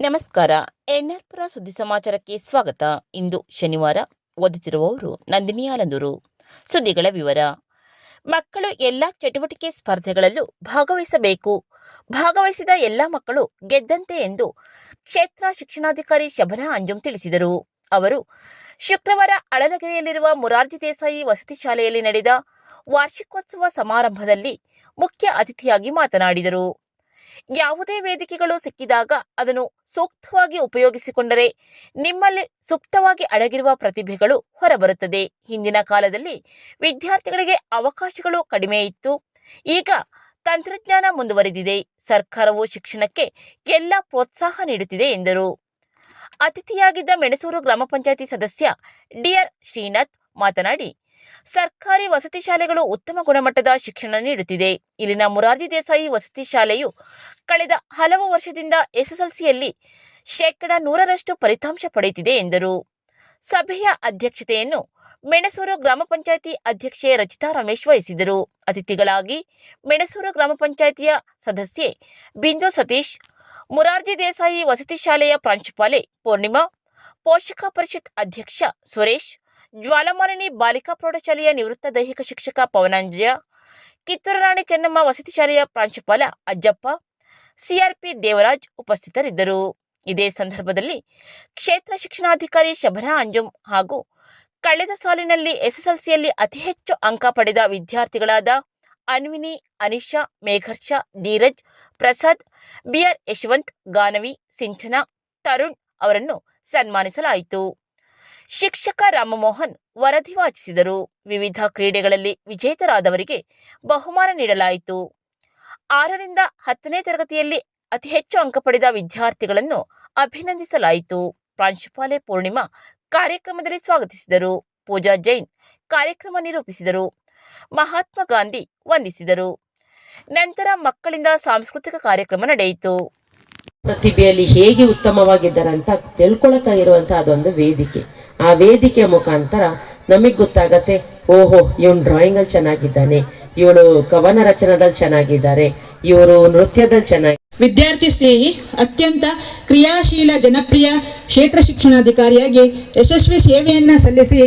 ನಮಸ್ಕಾರ. ಎನ್ಆರ್ಪುರ ಸುದ್ದಿ ಸಮಾಚಾರಕ್ಕೆ ಸ್ವಾಗತ. ಇಂದು ಶನಿವಾರ. ಓದುತ್ತಿರುವವರು ನಂದಿನಿ ಆಲಂದೂರು. ಸುದ್ದಿಗಳ ವಿವರ. ಮಕ್ಕಳು ಎಲ್ಲ ಚಟುವಟಿಕೆ ಸ್ಪರ್ಧೆಗಳಲ್ಲೂ ಭಾಗವಹಿಸಬೇಕು. ಭಾಗವಹಿಸಿದ ಎಲ್ಲ ಮಕ್ಕಳು ಗೆದ್ದಂತೆ ಎಂದು ಕ್ಷೇತ್ರ ಶಿಕ್ಷಣಾಧಿಕಾರಿ ಶಬನಾ ಅಂಜುಂ ತಿಳಿಸಿದರು. ಅವರು ಶುಕ್ರವಾರ ಅಳಲಗೆರೆಯಲ್ಲಿರುವ ಮೊರಾರ್ಜಿ ದೇಸಾಯಿ ವಸತಿ ಶಾಲೆಯಲ್ಲಿ ನಡೆದ ವಾರ್ಷಿಕೋತ್ಸವ ಸಮಾರಂಭದಲ್ಲಿ ಮುಖ್ಯ ಅತಿಥಿಯಾಗಿ ಮಾತನಾಡಿದರು. ಯಾವುದೇ ವೇದಿಕೆಗಳು ಸಿಕ್ಕಿದಾಗ ಅದನ್ನು ಸೂಕ್ತವಾಗಿ ಉಪಯೋಗಿಸಿಕೊಂಡರೆ ನಿಮ್ಮಲ್ಲಿ ಸುಪ್ತವಾಗಿ ಅಡಗಿರುವ ಪ್ರತಿಭೆಗಳು ಹೊರಬರುತ್ತದೆ. ಹಿಂದಿನ ಕಾಲದಲ್ಲಿ ವಿದ್ಯಾರ್ಥಿಗಳಿಗೆ ಅವಕಾಶಗಳು ಕಡಿಮೆ ಇತ್ತು. ಈಗ ತಂತ್ರಜ್ಞಾನ ಮುಂದುವರೆದಿದೆ. ಸರ್ಕಾರವು ಶಿಕ್ಷಣಕ್ಕೆ ಎಲ್ಲ ಪ್ರೋತ್ಸಾಹ ನೀಡುತ್ತಿದೆ ಎಂದರು. ಅತಿಥಿಯಾಗಿದ್ದ ಮೆಣಸೂರು ಗ್ರಾಮ ಪಂಚಾಯಿತಿ ಸದಸ್ಯ ಡಿಆರ್ ಶ್ರೀನಾಥ್ ಮಾತನಾಡಿ, ಸರ್ಕಾರಿ ವಸತಿ ಶಾಲೆಗಳು ಉತ್ತಮ ಗುಣಮಟ್ಟದ ಶಿಕ್ಷಣ ನೀಡುತ್ತಿದೆ. ಇಲ್ಲಿನ ಮೊರಾರ್ಜಿ ದೇಸಾಯಿ ವಸತಿ ಶಾಲೆಯು ಕಳೆದ ಹಲವು ವರ್ಷದಿಂದ ಎಸ್ಎಸ್ಎಲ್ಸಿಯಲ್ಲಿ 100% ಫಲಿತಾಂಶ ಪಡೆಯುತ್ತಿದೆ ಎಂದರು. ಸಭೆಯ ಅಧ್ಯಕ್ಷತೆಯನ್ನು ಮೆಣಸೂರು ಗ್ರಾಮ ಪಂಚಾಯಿತಿ ಅಧ್ಯಕ್ಷೆ ರಚಿತಾ ರಮೇಶ್ ವಹಿಸಿದರು. ಅತಿಥಿಗಳಾಗಿ ಮೆಣಸೂರು ಗ್ರಾಮ ಪಂಚಾಯಿತಿಯ ಸದಸ್ಯೆ ಬಿಂದು ಸತೀಶ್, ಮೊರಾರ್ಜಿ ದೇಸಾಯಿ ವಸತಿ ಶಾಲೆಯ ಪ್ರಾಂಶುಪಾಲೆ ಪೂರ್ಣಿಮಾ, ಪೋಷಕ ಪರಿಷತ್ ಅಧ್ಯಕ್ಷ ಸುರೇಶ್, ಜ್ವಾಲಾಮಾಲಿನಿ ಬಾಲಿಕಾ ಪ್ರೌಢಶಾಲೆಯ ನಿವೃತ್ತ ದೈಹಿಕ ಶಿಕ್ಷಕ ಪವನಂಜಯ, ಕಿತ್ತೂರು ರಾಣಿ ಚೆನ್ನಮ್ಮ ವಸತಿ ಶಾಲೆಯ ಪ್ರಾಂಶುಪಾಲ ಅಜ್ಜಪ್ಪ, ಸಿಆರ್ಪಿ ದೇವರಾಜ್ ಉಪಸ್ಥಿತರಿದ್ದರು. ಇದೇ ಸಂದರ್ಭದಲ್ಲಿ ಕ್ಷೇತ್ರ ಶಿಕ್ಷಣಾಧಿಕಾರಿ ಶಬನಾ ಅಂಜುಂ ಹಾಗೂ ಕಳೆದ ಸಾಲಿನಲ್ಲಿ ಎಸ್ಎಸ್ಎಲ್ಸಿಯಲ್ಲಿ ಅತಿ ಹೆಚ್ಚು ಅಂಕ ಪಡೆದ ವಿದ್ಯಾರ್ಥಿಗಳಾದ ಅನ್ವಿನಿ, ಅನಿಶಾ, ಮೇಘರ್ಷ, ಧೀರಜ್, ಪ್ರಸಾದ್, ಬಿಆರ್ ಯಶವಂತ್, ಗಾನವಿ, ಸಿಂಚನಾ, ತರುಣ್ ಅವರನ್ನು ಸನ್ಮಾನಿಸಲಾಯಿತು. ಶಿಕ್ಷಕ ರಾಮಮೋಹನ್ ವರದಿ ವಾಚಿಸಿದರು. ವಿವಿಧ ಕ್ರೀಡೆಗಳಲ್ಲಿ ವಿಜೇತರಾದವರಿಗೆ ಬಹುಮಾನ ನೀಡಲಾಯಿತು. 6ರಿಂದ 10ನೇ ತರಗತಿಯಲ್ಲಿ ಅತಿ ಹೆಚ್ಚು ಅಂಕ ಪಡೆದ ವಿದ್ಯಾರ್ಥಿಗಳನ್ನು ಅಭಿನಂದಿಸಲಾಯಿತು. ಪ್ರಾಂಶುಪಾಲೆ ಪೂರ್ಣಿಮಾ ಕಾರ್ಯಕ್ರಮದಲ್ಲಿ ಸ್ವಾಗತಿಸಿದರು. ಪೂಜಾ ಜೈನ್ ಕಾರ್ಯಕ್ರಮ ನಿರೂಪಿಸಿದರು. ಮಹಾತ್ಮ ಗಾಂಧಿ ವಂದಿಸಿದರು. ನಂತರ ಮಕ್ಕಳಿಂದ ಸಾಂಸ್ಕೃತಿಕ ಕಾರ್ಯಕ್ರಮ ನಡೆಯಿತು. ಪ್ರತಿಭೆಯಲ್ಲಿ ಹೇಗೆ ಉತ್ತಮವಾಗಿದ್ದಾರೆ ಅಂತ ತಿಳ್ಕೊಳಕ್ಕಾಗಿರುವಂತಹ ಅದೊಂದು ವೇದಿಕೆ. ಆ ವೇದಿಕೆಯ ಮುಖಾಂತರ ನಮಗೆ ಗೊತ್ತಾಗತ್ತೆ, ಓಹೋ ಇವನು ಡ್ರಾಯಿಂಗ್ ಅಲ್ಲಿ ಚೆನ್ನಾಗಿದ್ದಾನೆ, ಇವಳು ಕವನ ರಚನಾದಲ್ಲಿ ಚೆನ್ನಾಗಿದ್ದಾರೆ, ಇವರು ನೃತ್ಯದಲ್ಲಿ ಚೆನ್ನಾಗಿ. ವಿದ್ಯಾರ್ಥಿ ಸ್ನೇಹಿ, ಅತ್ಯಂತ ಕ್ರಿಯಾಶೀಲ, ಜನಪ್ರಿಯ ಕ್ಷೇತ್ರ ಶಿಕ್ಷಣಾಧಿಕಾರಿಯಾಗಿ ಯಶಸ್ವಿ ಸೇವೆಯನ್ನ ಸಲ್ಲಿಸಿ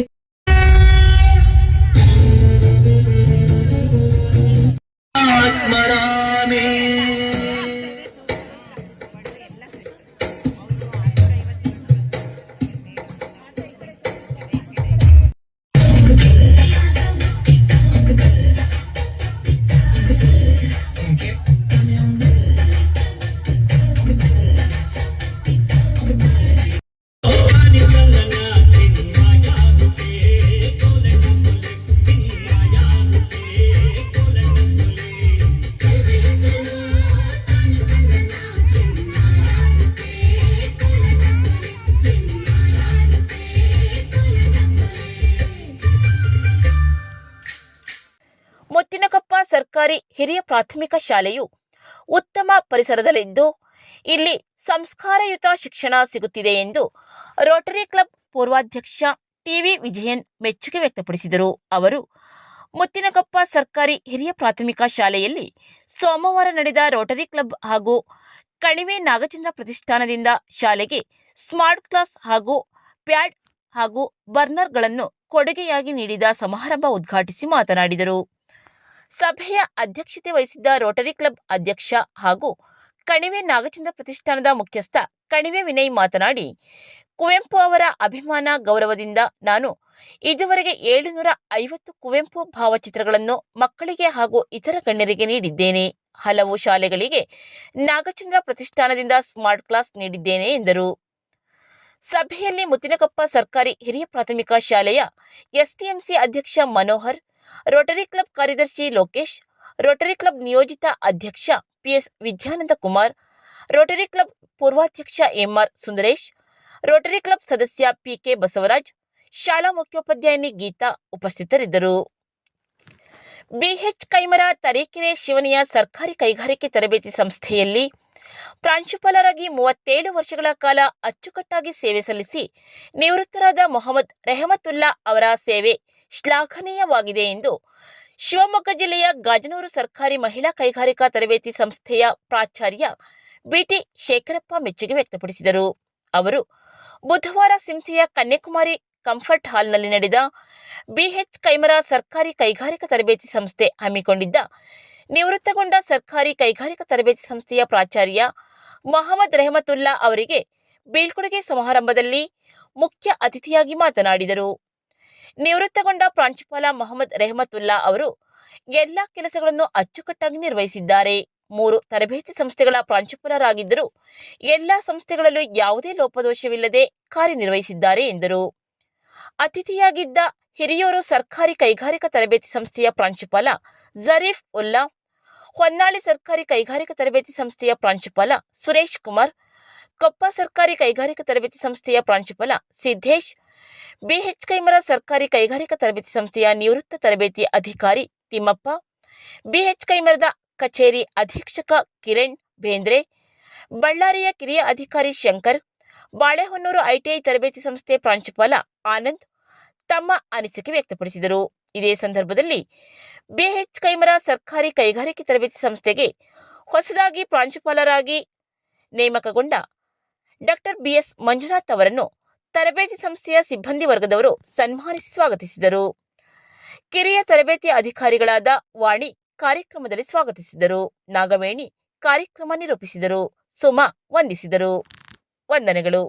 ಮುತ್ತಿನಕೊಪ್ಪ ಸರ್ಕಾರಿ ಹಿರಿಯ ಪ್ರಾಥಮಿಕ ಶಾಲೆಯು ಉತ್ತಮ ಪರಿಸರದಲ್ಲಿದ್ದು ಇಲ್ಲಿ ಸಂಸ್ಕಾರಯುತ ಶಿಕ್ಷಣ ಸಿಗುತ್ತಿದೆ ಎಂದು ರೋಟರಿ ಕ್ಲಬ್ ಪೂರ್ವಾಧ್ಯಕ್ಷ ಟಿವಿ ವಿಜಯನ್ ಮೆಚ್ಚುಗೆ ವ್ಯಕ್ತಪಡಿಸಿದರು. ಅವರು ಮುತ್ತಿನಕೊಪ್ಪ ಸರ್ಕಾರಿ ಹಿರಿಯ ಪ್ರಾಥಮಿಕ ಶಾಲೆಯಲ್ಲಿ ಸೋಮವಾರ ನಡೆದ ರೋಟರಿ ಕ್ಲಬ್ ಹಾಗೂ ಕಣಿವೆ ನಾಗಚಂದ್ರ ಪ್ರತಿಷ್ಠಾನದಿಂದ ಶಾಲೆಗೆ ಸ್ಮಾರ್ಟ್ ಕ್ಲಾಸ್ ಹಾಗೂ ಪ್ಯಾಡ್ ಹಾಗೂ ಬರ್ನರ್ಗಳನ್ನು ಕೊಡುಗೆಯಾಗಿ ನೀಡಿದ ಸಮಾರಂಭ ಉದ್ಘಾಟಿಸಿ ಮಾತನಾಡಿದರು. ಸಭೆಯ ಅಧ್ಯಕ್ಷತೆ ವಹಿಸಿದ್ದ ರೋಟರಿ ಕ್ಲಬ್ ಅಧ್ಯಕ್ಷ ಹಾಗೂ ಕಣಿವೆ ನಾಗಚಂದ್ರ ಪ್ರತಿಷ್ಠಾನದ ಮುಖ್ಯಸ್ಥ ಕಣಿವೆ ವಿನಯ್ ಮಾತನಾಡಿ, ಕುವೆಂಪು ಅವರ ಅಭಿಮಾನ ಗೌರವದಿಂದ ನಾನು ಇದುವರೆಗೆ 750 ಕುವೆಂಪು ಭಾವಚಿತ್ರಗಳನ್ನು ಮಕ್ಕಳಿಗೆ ಹಾಗೂ ಇತರ ಗಣ್ಯರಿಗೆ ನೀಡಿದ್ದೇನೆ. ಹಲವು ಶಾಲೆಗಳಿಗೆ ನಾಗಚಂದ್ರ ಪ್ರತಿಷ್ಠಾನದಿಂದ ಸ್ಮಾರ್ಟ್ ಕ್ಲಾಸ್ ನೀಡಿದ್ದೇನೆ ಎಂದರು. ಸಭೆಯಲ್ಲಿ ಮುತ್ತಿನಕೊಪ್ಪ ಸರ್ಕಾರಿ ಹಿರಿಯ ಪ್ರಾಥಮಿಕ ಶಾಲೆಯ ಎಸ್ಟಿಎಂಸಿ ಅಧ್ಯಕ್ಷ ಮನೋಹರ್, ರೋಟರಿ ಕ್ಲಬ್ ಕಾರ್ಯದರ್ಶಿ ಲೋಕೇಶ್, ರೋಟರಿ ಕ್ಲಬ್ ನಿಯೋಜಿತ ಅಧ್ಯಕ್ಷ PS Vidyananda Kumar, Rotary club ಪೂರ್ವಾಧ್ಯಕ್ಷ ಎಂಆರ್ ಸುಂದರೇಶ್, ರೋಟರಿ ಕ್ಲಬ್ ಸದಸ್ಯ ಪಿಕೆ ಬಸವರಾಜ್, ಶಾಲಾ ಮುಖ್ಯೋಪಾಧ್ಯಾಯಿನಿ ಗೀತಾ ಉಪಸ್ಥಿತರಿದ್ದರು. ಬಿಎಚ್ ಕೈಮರ ತರೀಕೆರೆ ಶಿವನಿಯ ಸರ್ಕಾರಿ ಕೈಗಾರಿಕೆ ತರಬೇತಿ ಸಂಸ್ಥೆಯಲ್ಲಿ ಪ್ರಾಂಶುಪಾಲರಾಗಿ 37 ವರ್ಷಗಳ ಕಾಲ ಅಚ್ಚುಕಟ್ಟಾಗಿ ಸೇವೆ ಸಲ್ಲಿಸಿ ನಿವೃತ್ತರಾದ ಮೊಹಮ್ಮದ್ ರೆಹಮತುಲ್ಲಾ ಅವರ ಸೇವೆ ಶ್ಲಾಘನೀಯವಾಗಿದೆ ಎಂದು ಶಿವಮೊಗ್ಗ ಜಿಲ್ಲೆಯ ಗಾಜನೂರು ಸರ್ಕಾರಿ ಮಹಿಳಾ ಕೈಗಾರಿಕಾ ತರಬೇತಿ ಸಂಸ್ಥೆಯ ಪ್ರಾಚಾರ್ಯ ಬಿಟಿ ಶೇಖರಪ್ಪ ಮೆಚ್ಚುಗೆ ವ್ಯಕ್ತಪಡಿಸಿದರು. ಅವರು ಬುಧವಾರ ಸಿಂಸೆಯ ಕನ್ಯಾಕುಮಾರಿ ಕಂಫರ್ಟ್ ಹಾಲ್ನಲ್ಲಿ ನಡೆದ ಬಿಎಚ್ ಕೈಮರ ಸರ್ಕಾರಿ ಕೈಗಾರಿಕಾ ತರಬೇತಿ ಸಂಸ್ಥೆ ಹಮ್ಮಿಕೊಂಡಿದ್ದ ನಿವೃತ್ತಗೊಂಡ ಸರ್ಕಾರಿ ಕೈಗಾರಿಕಾ ತರಬೇತಿ ಸಂಸ್ಥೆಯ ಪ್ರಾಚಾರ್ಯ ಮೊಹಮ್ಮದ್ ರೆಹಮತುಲ್ಲಾ ಅವರಿಗೆ ಬೀಳ್ಕೊಡುಗೆ ಸಮಾರಂಭದಲ್ಲಿ ಮುಖ್ಯ ಅತಿಥಿಯಾಗಿ ಮಾತನಾಡಿದರು. ನಿವೃತ್ತಗೊಂಡ ಪ್ರಾಂಶುಪಾಲ ಮೊಹಮ್ಮದ್ ರೆಹಮತುಲ್ಲಾ ಅವರು ಎಲ್ಲಾ ಕೆಲಸಗಳನ್ನು ಅಚ್ಚುಕಟ್ಟಾಗಿ ನಿರ್ವಹಿಸಿದ್ದಾರೆ. 3 ತರಬೇತಿ ಸಂಸ್ಥೆಗಳ ಪ್ರಾಂಶುಪಾಲರಾಗಿದ್ದರೂ ಎಲ್ಲಾ ಸಂಸ್ಥೆಗಳಲ್ಲೂ ಯಾವುದೇ ಲೋಪದೋಷವಿಲ್ಲದೆ ಕಾರ್ಯನಿರ್ವಹಿಸಿದ್ದಾರೆ ಎಂದರು. ಅತಿಥಿಯಾಗಿದ್ದ ಹಿರಿಯೂರು ಸರ್ಕಾರಿ ಕೈಗಾರಿಕಾ ತರಬೇತಿ ಸಂಸ್ಥೆಯ ಪ್ರಾಂಶುಪಾಲ ಜರೀಫ್ ಉಲ್ಲಾ, ಹೊನ್ನಾಳಿ ಸರ್ಕಾರಿ ಕೈಗಾರಿಕಾ ತರಬೇತಿ ಸಂಸ್ಥೆಯ ಪ್ರಾಂಶುಪಾಲ ಸುರೇಶ್ ಕುಮಾರ್, ಕೊಪ್ಪ ಸರ್ಕಾರಿ ಕೈಗಾರಿಕಾ ತರಬೇತಿ ಸಂಸ್ಥೆಯ ಪ್ರಾಂಶುಪಾಲ ಸಿದ್ದೇಶ್, ಬಿಎಚ್ ಕೈಮರ ಸರ್ಕಾರಿ ಕೈಗಾರಿಕಾ ತರಬೇತಿ ಸಂಸ್ಥೆಯ ನಿವೃತ್ತ ತರಬೇತಿ ಅಧಿಕಾರಿ ತಿಮ್ಮಪ್ಪ, ಬಿಎಚ್ ಕೈಮರದ ಕಚೇರಿ ಅಧೀಕ್ಷಕ ಕಿರಣ್ ಬೇಂದ್ರೆ, ಬಳ್ಳಾರಿಯ ಕಿರಿಯ ಅಧಿಕಾರಿ ಶಂಕರ್, ಬಾಳೆಹೊನ್ನೂರು ಐಟಿಐ ತರಬೇತಿ ಸಂಸ್ಥೆ ಪ್ರಾಂಶುಪಾಲ ಆನಂದ್ ತಮ್ಮ ಅನಿಸಿಕೆ ವ್ಯಕ್ತಪಡಿಸಿದರು. ಇದೇ ಸಂದರ್ಭದಲ್ಲಿ ಬಿಎಚ್ ಕೈಮರ ಸರ್ಕಾರಿ ಕೈಗಾರಿಕೆ ತರಬೇತಿ ಸಂಸ್ಥೆಗೆ ಹೊಸದಾಗಿ ಪ್ರಾಂಶುಪಾಲರಾಗಿ ನೇಮಕಗೊಂಡ ಡಾಕ್ಟರ್ ಬಿಎಸ್ ಮಂಜುನಾಥ್ ಅವರನ್ನು ತರಬೇತಿ ಸಂಸ್ಥೆಯ ಸಿಬ್ಬಂದಿ ವರ್ಗದವರು ಸನ್ಮಾನಿಸಿ ಸ್ವಾಗತಿಸಿದರು. ಕಿರಿಯ ತರಬೇತಿ ಅಧಿಕಾರಿಗಳಾದ ವಾಣಿ ಕಾರ್ಯಕ್ರಮದಲ್ಲಿ ಸ್ವಾಗತಿಸಿದರು. ನಾಗವೇಣಿ ಕಾರ್ಯಕ್ರಮ ನಿರೂಪಿಸಿದರು. ಸುಮಾ ವಂದಿಸಿದರು. ವಂದನೆಗಳು.